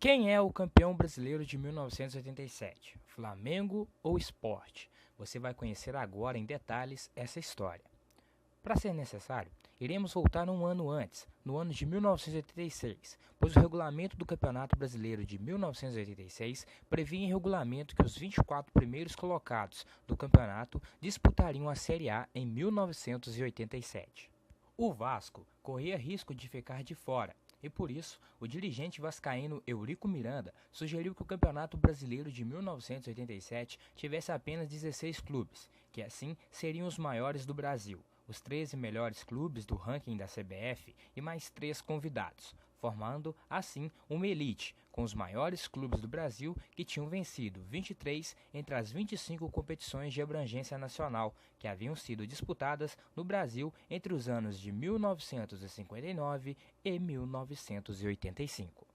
Quem é o campeão brasileiro de 1987? Flamengo ou Sport? Você vai conhecer agora em detalhes essa história. Para ser necessário, iremos voltar um ano antes, no ano de 1986, pois o regulamento do Campeonato Brasileiro de 1986 previa em regulamento que os 24 primeiros colocados do campeonato disputariam a Série A em 1987. O Vasco corria risco de ficar de fora, e por isso, o dirigente vascaíno Eurico Miranda sugeriu que o Campeonato Brasileiro de 1987 tivesse apenas 16 clubes, que assim seriam os maiores do Brasil, os 13 melhores clubes do ranking da CBF e mais 3 convidados, formando assim uma elite, com os maiores clubes do Brasil que tinham vencido 23 entre as 25 competições de abrangência nacional que haviam sido disputadas no Brasil entre os anos de 1959 e 1985.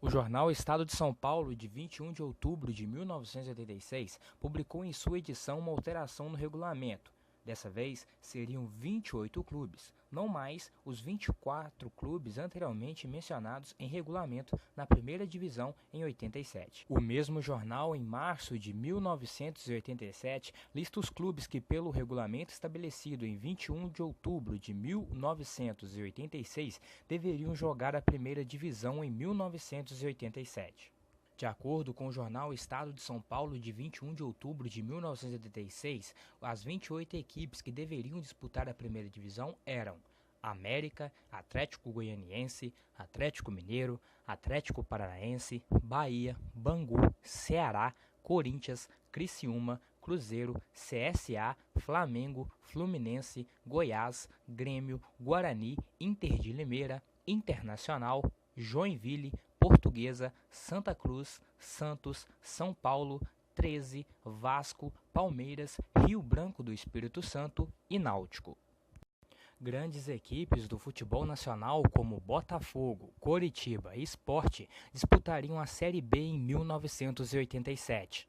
O jornal Estado de São Paulo, de 21 de outubro de 1986, publicou em sua edição uma alteração no regulamento. Dessa vez, seriam 28 clubes, não mais os 24 clubes anteriormente mencionados em regulamento na primeira divisão em 87. O mesmo jornal, em março de 1987, lista os clubes que, pelo regulamento estabelecido em 21 de outubro de 1986, deveriam jogar a primeira divisão em 1987. De acordo com o jornal Estado de São Paulo, de 21 de outubro de 1986, as 28 equipes que deveriam disputar a primeira divisão eram América, Atlético Goianiense, Atlético Mineiro, Atlético Paranaense, Bahia, Bangu, Ceará, Corinthians, Criciúma, Cruzeiro, CSA, Flamengo, Fluminense, Goiás, Grêmio, Guarani, Inter de Limeira, Internacional, Joinville, Portuguesa, Santa Cruz, Santos, São Paulo, 13, Vasco, Palmeiras, Rio Branco do Espírito Santo e Náutico. Grandes equipes do futebol nacional como Botafogo, Coritiba e Sport disputariam a Série B em 1987.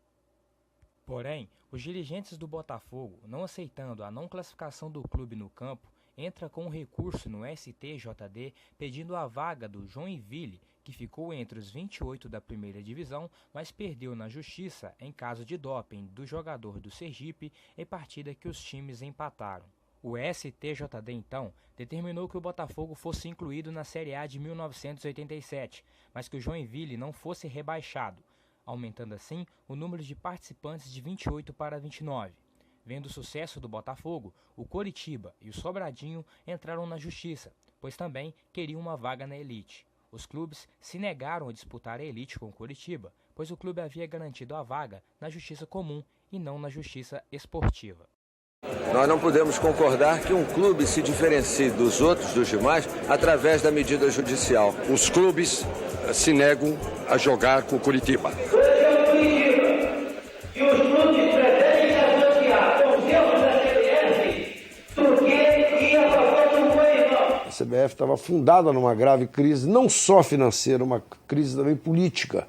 Porém, os dirigentes do Botafogo, não aceitando a não classificação do clube no campo, entra com um recurso no STJD pedindo a vaga do Joinville, que ficou entre os 28 da primeira divisão, mas perdeu na justiça em caso de doping do jogador do Sergipe em partida que os times empataram. O STJD, então, determinou que o Botafogo fosse incluído na Série A de 1987, mas que o Joinville não fosse rebaixado, aumentando assim o número de participantes de 28 para 29. Vendo o sucesso do Botafogo, o Coritiba e o Sobradinho entraram na justiça, pois também queriam uma vaga na elite. Os clubes se negaram a disputar a elite com o Coritiba, pois o clube havia garantido a vaga na justiça comum e não na justiça esportiva. Nós não podemos concordar que um clube se diferencie dos outros, dos demais, através da medida judicial. Os clubes se negam a jogar com o Coritiba. A CBF estava fundada numa grave crise, não só financeira, uma crise também política,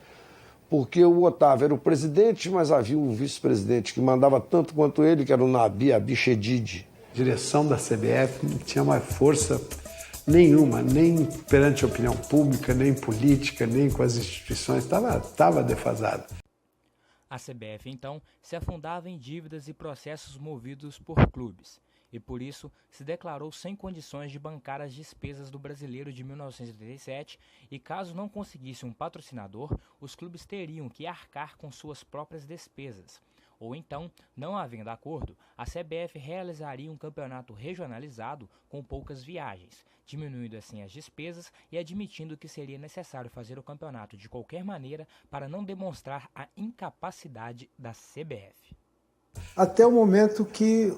porque o Otávio era o presidente, mas havia um vice-presidente que mandava tanto quanto ele, que era o Nabi Abichedid. A direção da CBF não tinha mais força nenhuma, nem perante a opinião pública, nem política, nem com as instituições, estava defasada. A CBF, então, se afundava em dívidas e processos movidos por clubes, e por isso se declarou sem condições de bancar as despesas do Brasileiro de 1987 e, caso não conseguisse um patrocinador, os clubes teriam que arcar com suas próprias despesas. Ou então, não havendo acordo, a CBF realizaria um campeonato regionalizado com poucas viagens, diminuindo assim as despesas e admitindo que seria necessário fazer o campeonato de qualquer maneira para não demonstrar a incapacidade da CBF. Até o momento que,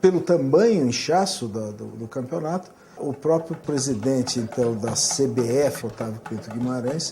pelo tamanho, inchaço do campeonato, o próprio presidente então da CBF, Otávio Pinto Guimarães,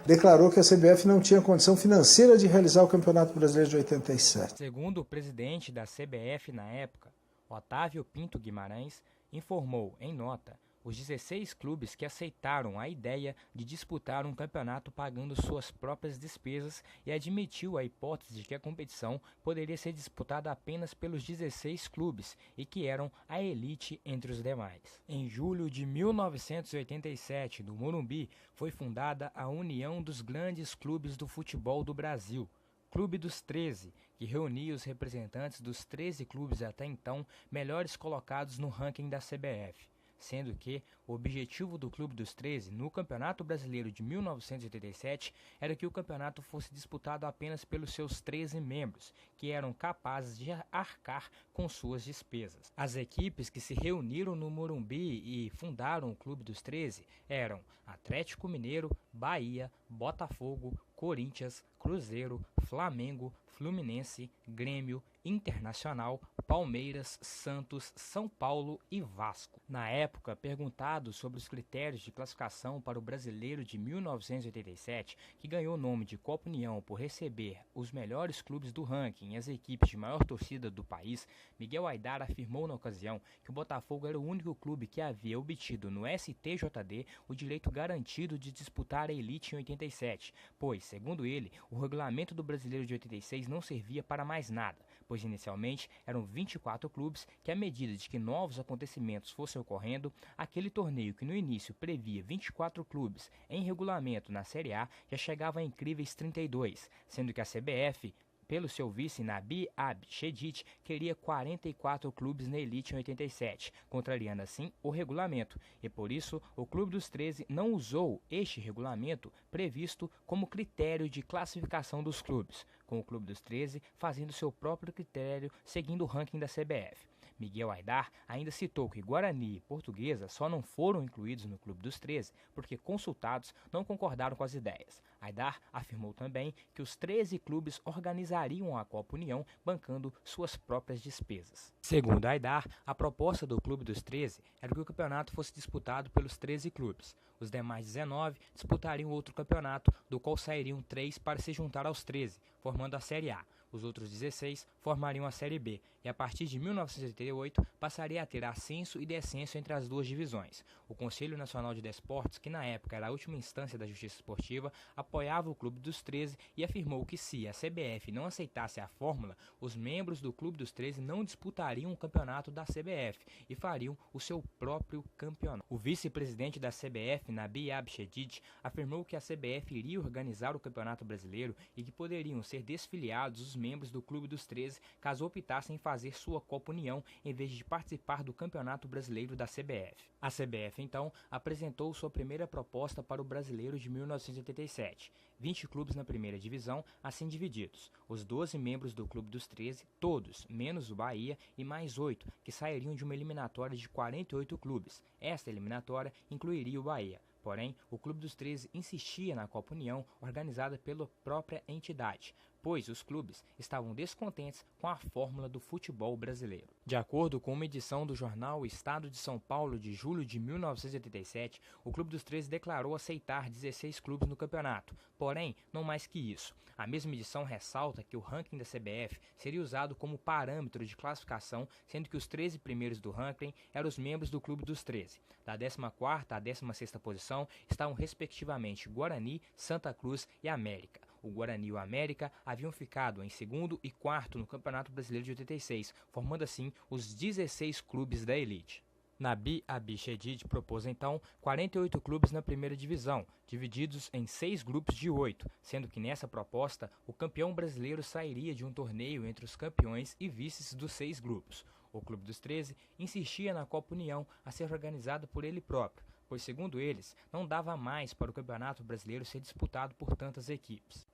declarou que a CBF não tinha condição financeira de realizar o Campeonato Brasileiro de 87. Segundo o presidente da CBF na época, Otávio Pinto Guimarães, informou em nota, os 16 clubes que aceitaram a ideia de disputar um campeonato pagando suas próprias despesas e admitiu a hipótese de que a competição poderia ser disputada apenas pelos 16 clubes e que eram a elite entre os demais. Em julho de 1987, no Morumbi, foi fundada a União dos Grandes Clubes do Futebol do Brasil, Clube dos 13, que reunia os representantes dos 13 clubes até então melhores colocados no ranking da CBF, sendo que o objetivo do Clube dos 13 no Campeonato Brasileiro de 1987 era que o campeonato fosse disputado apenas pelos seus 13 membros, que eram capazes de arcar com suas despesas. As equipes que se reuniram no Morumbi e fundaram o Clube dos 13 eram Atlético Mineiro, Bahia, Botafogo, Corinthians, Cruzeiro, Flamengo, Fluminense, Grêmio, Internacional, Palmeiras, Santos, São Paulo e Vasco. Na época, perguntado sobre os critérios de classificação para o Brasileiro de 1987, que ganhou o nome de Copa União por receber os melhores clubes do ranking e as equipes de maior torcida do país, Miguel Aidar afirmou na ocasião que o Botafogo era o único clube que havia obtido no STJD o direito garantido de disputar a elite em 87, pois, segundo ele, o regulamento do Brasileiro de 86 não servia para mais nada, pois inicialmente eram 24 clubes que, à medida de que novos acontecimentos fossem ocorrendo, aquele torneio que no início previa 24 clubes em regulamento na Série A já chegava a incríveis 32, sendo que a CBF, pelo seu vice Nabi Abshedid, queria 44 clubes na elite em 87, contrariando assim o regulamento, e por isso o Clube dos 13 não usou este regulamento previsto como critério de classificação dos clubes, com o Clube dos 13 fazendo seu próprio critério seguindo o ranking da CBF. Miguel Aidar ainda citou que Guarani e Portuguesa só não foram incluídos no Clube dos 13 porque consultados não concordaram com as ideias. Aidar afirmou também que os 13 clubes organizariam a Copa União bancando suas próprias despesas. Segundo Aidar, a proposta do Clube dos 13 era que o campeonato fosse disputado pelos 13 clubes. Os demais 19 disputariam outro campeonato, do qual sairiam 3 para se juntar aos 13, formando a Série A. Os outros 16 formariam a Série B, e a partir de 1988 passaria a ter ascenso e descenso entre as duas divisões. O Conselho Nacional de Desportos, que na época era a última instância da justiça esportiva, apoiava o Clube dos 13 e afirmou que se a CBF não aceitasse a fórmula, os membros do Clube dos 13 não disputariam o campeonato da CBF e fariam o seu próprio campeonato. O vice-presidente da CBF, Nabi Abshedid, afirmou que a CBF iria organizar o Campeonato Brasileiro e que poderiam ser desfiliados os membros do Clube dos 13 caso optassem em fazer sua Copa União em vez de participar do Campeonato Brasileiro da CBF. A CBF, então, apresentou sua primeira proposta para o Brasileiro de 1987. 20 clubes na primeira divisão, assim divididos. Os 12 membros do Clube dos 13, todos, menos o Bahia, e mais 8, que sairiam de uma eliminatória de 48 clubes. Esta eliminatória incluiria o Bahia. Porém, o Clube dos 13 insistia na Copa União, organizada pela própria entidade, pois os clubes estavam descontentes com a fórmula do futebol brasileiro. De acordo com uma edição do jornal Estado de São Paulo de julho de 1987, o Clube dos 13 declarou aceitar 16 clubes no campeonato, porém, não mais que isso. A mesma edição ressalta que o ranking da CBF seria usado como parâmetro de classificação, sendo que os 13 primeiros do ranking eram os membros do Clube dos 13. Da 14ª à 16ª posição estavam respectivamente Guarani, Santa Cruz e América. O Guarani e o América haviam ficado em segundo e quarto no Campeonato Brasileiro de 86, formando assim os 16 clubes da elite. Nabi Abshedid propôs então 48 clubes na primeira divisão, divididos em 6 grupos de 8, sendo que nessa proposta o campeão brasileiro sairia de um torneio entre os campeões e vices dos 6 grupos. O Clube dos 13 insistia na Copa União a ser organizada por ele próprio, pois segundo eles não dava mais para o Campeonato Brasileiro ser disputado por tantas equipes.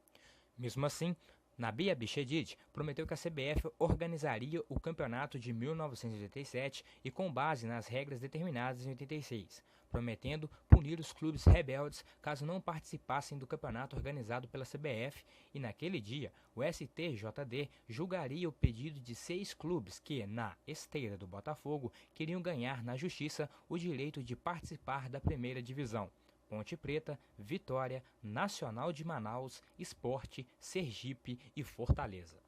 Mesmo assim, Nabi Abshedid prometeu que a CBF organizaria o campeonato de 1987 e com base nas regras determinadas em 86, prometendo punir os clubes rebeldes caso não participassem do campeonato organizado pela CBF, e naquele dia o STJD julgaria o pedido de 6 clubes que, na esteira do Botafogo, queriam ganhar na justiça o direito de participar da primeira divisão: Ponte Preta, Vitória, Nacional de Manaus, Sport, Sergipe e Fortaleza.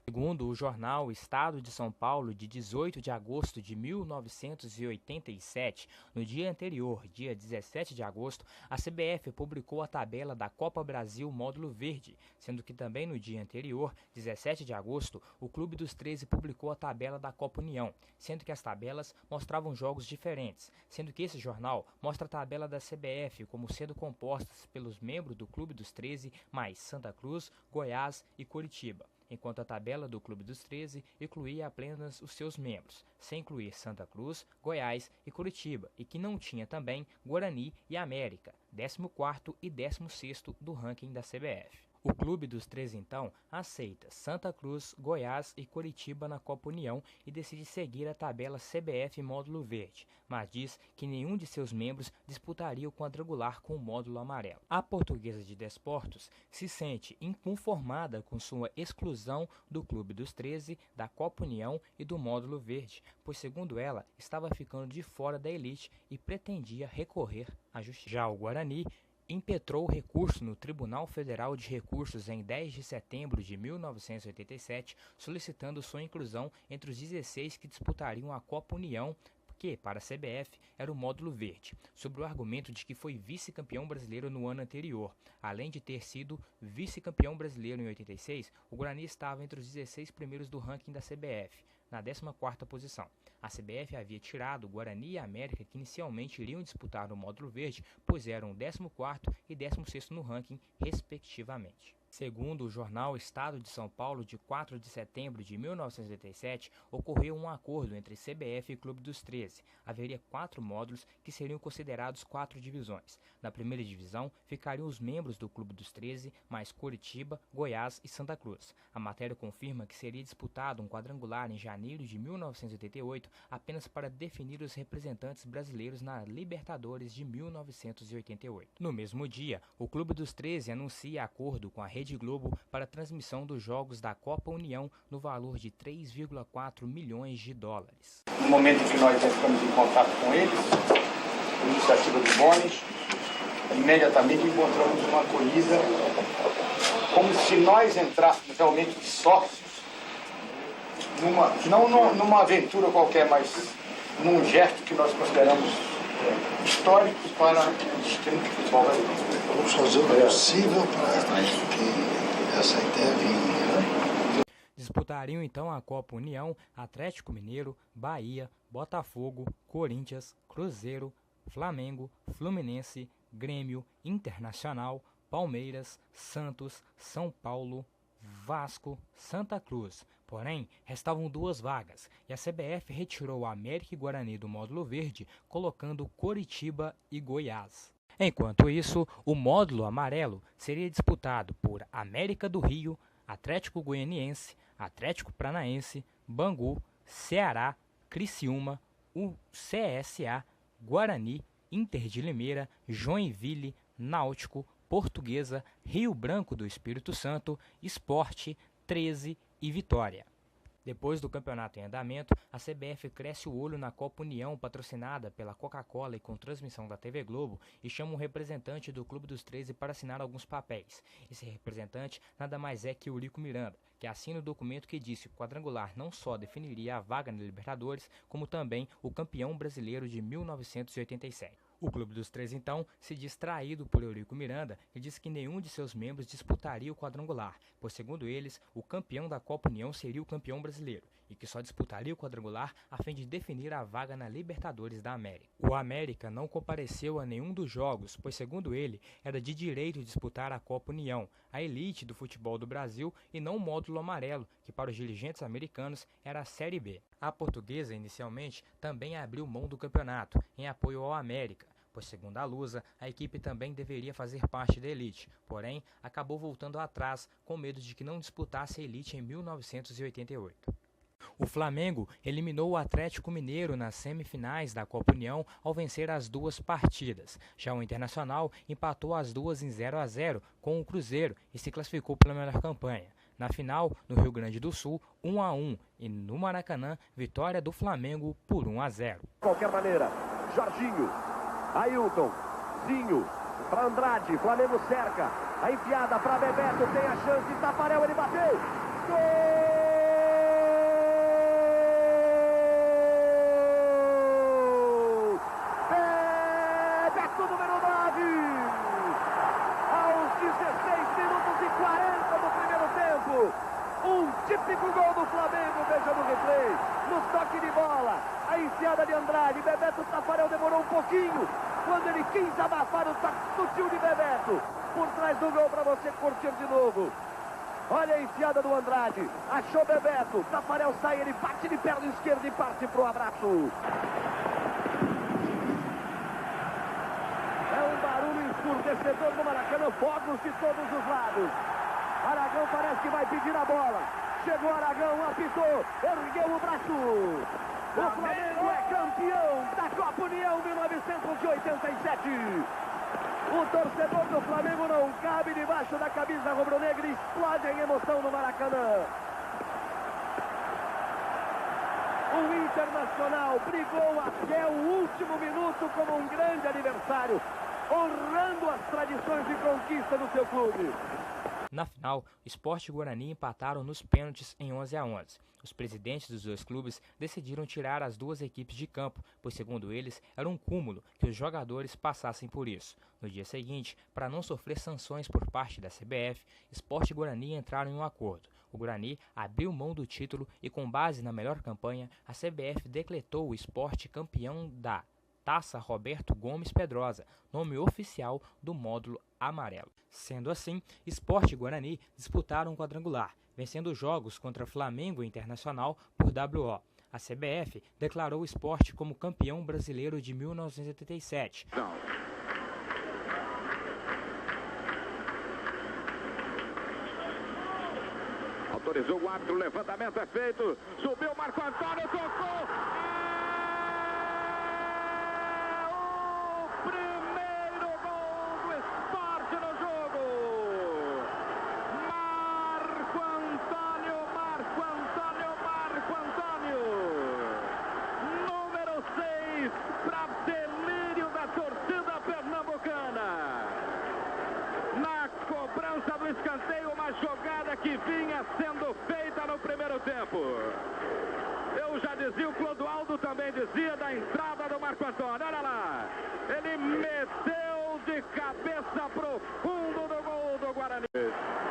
Segundo o jornal Estado de São Paulo, de 18 de agosto de 1987, no dia anterior, dia 17 de agosto, a CBF publicou a tabela da Copa Brasil Módulo Verde, sendo que também no dia anterior, 17 de agosto, o Clube dos 13 publicou a tabela da Copa União, sendo que as tabelas mostravam jogos diferentes, sendo que esse jornal mostra a tabela da CBF como sendo compostas pelos membros do Clube dos 13, mais Santa Cruz, Goiás e Coritiba, enquanto a tabela do Clube dos 13 incluía apenas os seus membros, sem incluir Santa Cruz, Goiás e Curitiba, e que não tinha também Guarani e América, 14º e 16º do ranking da CBF. O Clube dos 13, então, aceita Santa Cruz, Goiás e Coritiba na Copa União e decide seguir a tabela CBF Módulo Verde, mas diz que nenhum de seus membros disputaria o quadrangular com o módulo amarelo. A Portuguesa de Desportos se sente inconformada com sua exclusão do Clube dos 13, da Copa União e do Módulo Verde, pois, segundo ela, estava ficando de fora da elite e pretendia recorrer à justiça. Já o Guarani impetrou recurso no Tribunal Federal de Recursos em 10 de setembro de 1987, solicitando sua inclusão entre os 16 que disputariam a Copa União, que, para a CBF, era o módulo verde, sob o argumento de que foi vice-campeão brasileiro no ano anterior. Além de ter sido vice-campeão brasileiro em 86, o Guarani estava entre os 16 primeiros do ranking da CBF, na 14ª posição. A CBF havia tirado Guarani e América, que inicialmente iriam disputar o módulo verde, pois eram o 14º e 16º no ranking, respectivamente. Segundo o jornal Estado de São Paulo, de 4 de setembro de 1987, ocorreu um acordo entre CBF e Clube dos 13. Haveria 4 módulos que seriam considerados 4 divisões. Na primeira divisão ficariam os membros do Clube dos 13, mais Coritiba, Goiás e Santa Cruz. A matéria confirma que seria disputado um quadrangular em janeiro de 1988, apenas para definir os representantes brasileiros na Libertadores de 1988. No mesmo dia, o Clube dos 13 anuncia acordo com a Rede Globo para a transmissão dos jogos da Copa União no valor de 3,4 milhões de dólares. No momento em que nós entramos em contato com eles, por iniciativa do Bones, imediatamente encontramos uma acolhida como se nós entrássemos realmente de sócios, não numa aventura qualquer, mas num gesto que nós consideramos histórico para o destino do futebol brasileiro. Vamos fazer o possível para que essa ideia venha. Disputariam então a Copa União Atlético Mineiro, Bahia, Botafogo, Corinthians, Cruzeiro, Flamengo, Fluminense, Grêmio, Internacional, Palmeiras, Santos, São Paulo, Vasco, Santa Cruz. Porém, restavam 2 vagas e a CBF retirou América e Guarani do módulo verde, colocando Coritiba e Goiás. Enquanto isso, o módulo amarelo seria disputado por América do Rio, Atlético Goianiense, Atlético Paranaense, Bangu, Ceará, Criciúma, o CSA, Guarani, Inter de Limeira, Joinville, Náutico, Portuguesa, Rio Branco do Espírito Santo, Sport, 13 e Vitória. Depois do campeonato em andamento, a CBF cresce o olho na Copa União, patrocinada pela Coca-Cola e com transmissão da TV Globo, e chama um representante do Clube dos 13 para assinar alguns papéis. Esse representante nada mais é que Eurico Miranda, que assina o documento que diz que o quadrangular não só definiria a vaga na Libertadores, como também o campeão brasileiro de 1987. O Clube dos 13, então, se diz traído por Eurico Miranda e diz que nenhum de seus membros disputaria o quadrangular, pois, segundo eles, o campeão da Copa União seria o campeão brasileiro e que só disputaria o quadrangular a fim de definir a vaga na Libertadores da América. O América não compareceu a nenhum dos jogos, pois, segundo ele, era de direito disputar a Copa União, a elite do futebol do Brasil, e não o módulo amarelo, que para os dirigentes americanos era a Série B. A Portuguesa, inicialmente, também abriu mão do campeonato, em apoio ao América, pois, segundo a Lusa, a equipe também deveria fazer parte da elite, porém, acabou voltando atrás com medo de que não disputasse a elite em 1988. O Flamengo eliminou o Atlético Mineiro nas semifinais da Copa União ao vencer as 2 partidas. Já o Internacional empatou as 2 em 0-0 com o Cruzeiro e se classificou pela melhor campanha. Na final, no Rio Grande do Sul, 1-1 e no Maracanã, vitória do Flamengo por 1-0. De qualquer maneira, Jorginho, Ailton, Zinho, para Andrade, Flamengo cerca, a enfiada para Bebeto, tem a chance, Tafarel, ele bateu, gol! típico gol do Flamengo, veja no replay, no toque de bola, a enfiada de Andrade, Bebeto Tafarel demorou um pouquinho, quando ele quis abafar o toque sutil de Bebeto, por trás do gol para você curtir de novo. Olha a enfiada do Andrade, achou Bebeto, Tafarel sai, ele bate de perna esquerda e parte pro abraço. É um barulho ensurdecedor no Maracanã, fogos de todos os lados. Aragão parece que vai pedir a bola. Chegou Aragão, apitou, ergueu o braço. O Flamengo é campeão da Copa União 1987. O torcedor do Flamengo não cabe debaixo da camisa rubro-negra e explode em emoção no Maracanã. O Internacional brigou até o último minuto como um grande adversário, honrando as tradições de conquista do seu clube. Na final, Sport e Guarani empataram nos pênaltis em 11-11. Os presidentes dos dois clubes decidiram tirar as duas equipes de campo, pois, segundo eles, era um cúmulo que os jogadores passassem por isso. No dia seguinte, para não sofrer sanções por parte da CBF, Sport e Guarani entraram em um acordo. O Guarani abriu mão do título e, com base na melhor campanha, a CBF decretou o Sport campeão da Taça Roberto Gomes Pedrosa, nome oficial do módulo amarelo. Sendo assim, Sport e Guarani disputaram um quadrangular, vencendo os jogos contra Flamengo e Internacional por WO. A CBF declarou o Sport como campeão brasileiro de 1987. Autorizou o árbitro, o levantamento é feito, subiu Marco Antônio, tocou! Do escanteio, uma jogada que vinha sendo feita no primeiro tempo. Eu já dizia, o Clodoaldo também dizia da entrada do Marco Antônio. Olha lá, ele meteu de cabeça pro fundo do gol do Guarani.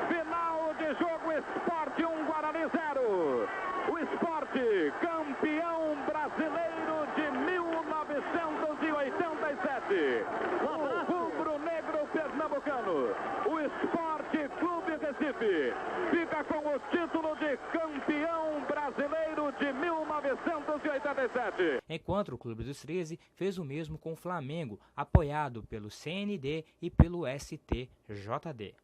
Final de jogo, Sport 1, Guarani 0. O Sport, campeão brasileiro de 1987. O rubro-negro pernambucano, o Sport Clube Recife, fica com o título de campeão brasileiro de 1987. Enquanto o Clube dos 13 fez o mesmo com o Flamengo, apoiado pelo CND e pelo STJD.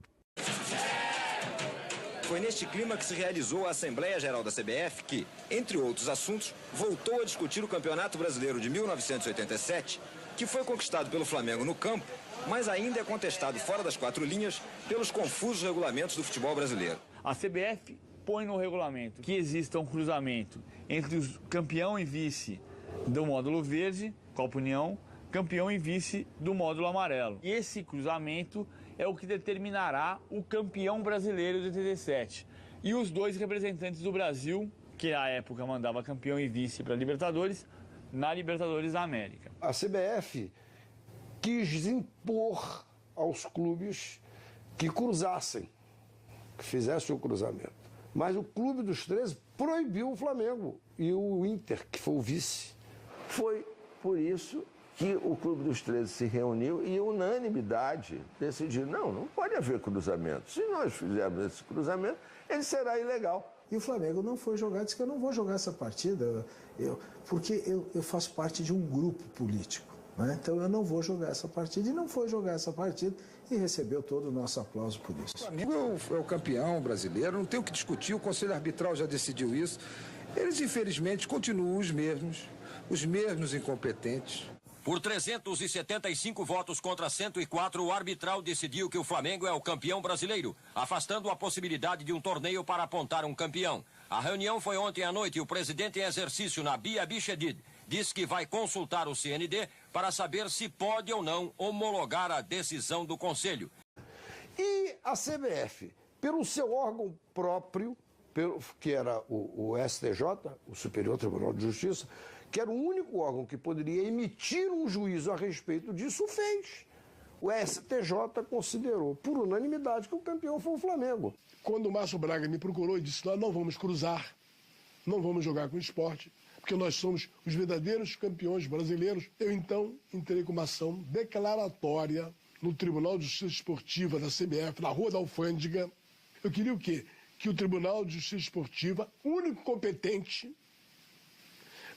Foi neste clima que se realizou a Assembleia Geral da CBF que, entre outros assuntos, voltou a discutir o Campeonato Brasileiro de 1987, que foi conquistado pelo Flamengo no campo, mas ainda é contestado fora das quatro linhas pelos confusos regulamentos do futebol brasileiro. A CBF põe no regulamento que exista um cruzamento entre o campeão e vice do módulo verde, Copa União, campeão e vice do módulo amarelo. E esse cruzamento é o que determinará o campeão brasileiro de 87. E os dois representantes do Brasil, que à época mandava campeão e vice para a Libertadores, na Libertadores da América. A CBF quis impor aos clubes que cruzassem, que fizessem o cruzamento. Mas o Clube dos 13 proibiu o Flamengo e o Inter, que foi o vice. Foi por isso que o Clube dos 13 se reuniu e, unanimidade, decidiu, não pode haver cruzamento. Se nós fizermos esse cruzamento, ele será ilegal. E o Flamengo não foi jogar, disse que eu não vou jogar essa partida, porque eu faço parte de um grupo político. Né? Então eu não vou jogar essa partida, e não foi jogar essa partida e recebeu todo o nosso aplauso por isso. O Flamengo é o campeão brasileiro, não tem o que discutir, o Conselho Arbitral já decidiu isso. Eles, infelizmente, continuam os mesmos incompetentes. Por 375 votos contra 104, o arbitral decidiu que o Flamengo é o campeão brasileiro, afastando a possibilidade de um torneio para apontar um campeão. A reunião foi ontem à noite e o presidente em exercício, Nabi Abichedid, disse que vai consultar o CND para saber se pode ou não homologar a decisão do Conselho. E a CBF, pelo seu órgão próprio, que era o STJ, o Superior Tribunal de Justiça, que era o único órgão que poderia emitir um juízo a respeito disso, fez. O STJ considerou, por unanimidade, que o campeão foi o Flamengo. Quando o Márcio Braga me procurou e disse, nós não vamos cruzar, não vamos jogar com o Sport, porque nós somos os verdadeiros campeões brasileiros, eu então entrei com uma ação declaratória no Tribunal de Justiça Esportiva da CBF, na Rua da Alfândega. Eu queria o quê? Que o Tribunal de Justiça Esportiva, único competente,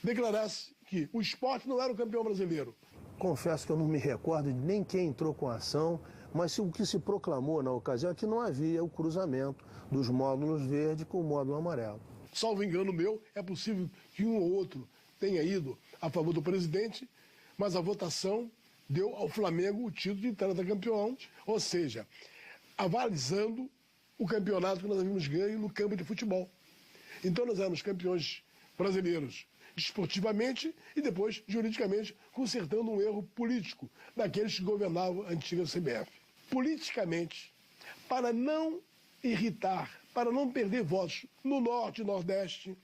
declarasse que o Sport não era o campeão brasileiro. Confesso que eu não me recordo de nem quem entrou com a ação, mas o que se proclamou na ocasião é que não havia o cruzamento dos módulos verde com o módulo amarelo. Salvo engano meu, é possível que um ou outro tenha ido a favor do presidente, mas a votação deu ao Flamengo o título de tetracampeão, ou seja, avalizando o campeonato que nós havíamos ganho no campo de futebol. Então nós éramos campeões brasileiros esportivamente e depois, juridicamente, consertando um erro político daqueles que governavam a antiga CBF. Politicamente, para não irritar, para não perder votos no Norte e Nordeste,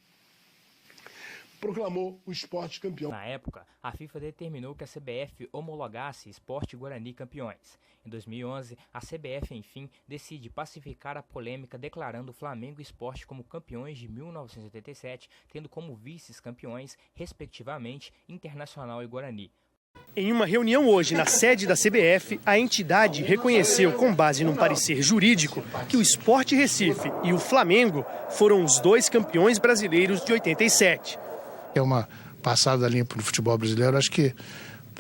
proclamou o Sport campeão. Na época, a FIFA determinou que a CBF homologasse Sport e Guarani campeões. Em 2011, a CBF, enfim, decide pacificar a polêmica declarando Flamengo e Sport como campeões de 1987, tendo como vices-campeões, respectivamente, Internacional e Guarani. Em uma reunião hoje na sede da CBF, a entidade reconheceu, com base num parecer jurídico, que o Sport Recife e o Flamengo foram os dois campeões brasileiros de 87. É uma passada limpa no futebol brasileiro, acho que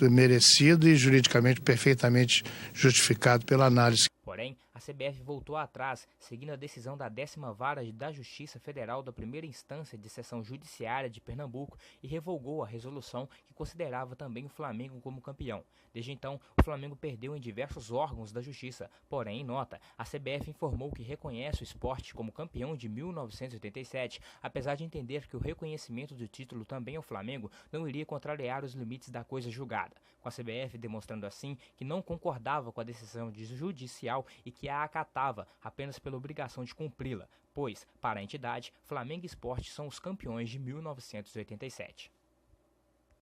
merecido e juridicamente perfeitamente justificado pela análise. Porém, a CBF voltou atrás, seguindo a decisão da 10ª Vara da Justiça Federal da Primeira Instância de Seção Judiciária de Pernambuco e revogou a resolução que considerava também o Flamengo como campeão. Desde então, o Flamengo perdeu em diversos órgãos da Justiça. Porém, em nota, a CBF informou que reconhece o Sport como campeão de 1987, apesar de entender que o reconhecimento do título também ao Flamengo não iria contrariar os limites da coisa julgada, com a CBF demonstrando assim que não concordava com a decisão judicial e que a acatava apenas pela obrigação de cumpri-la, pois, para a entidade, Flamengo e Sport são os campeões de 1987.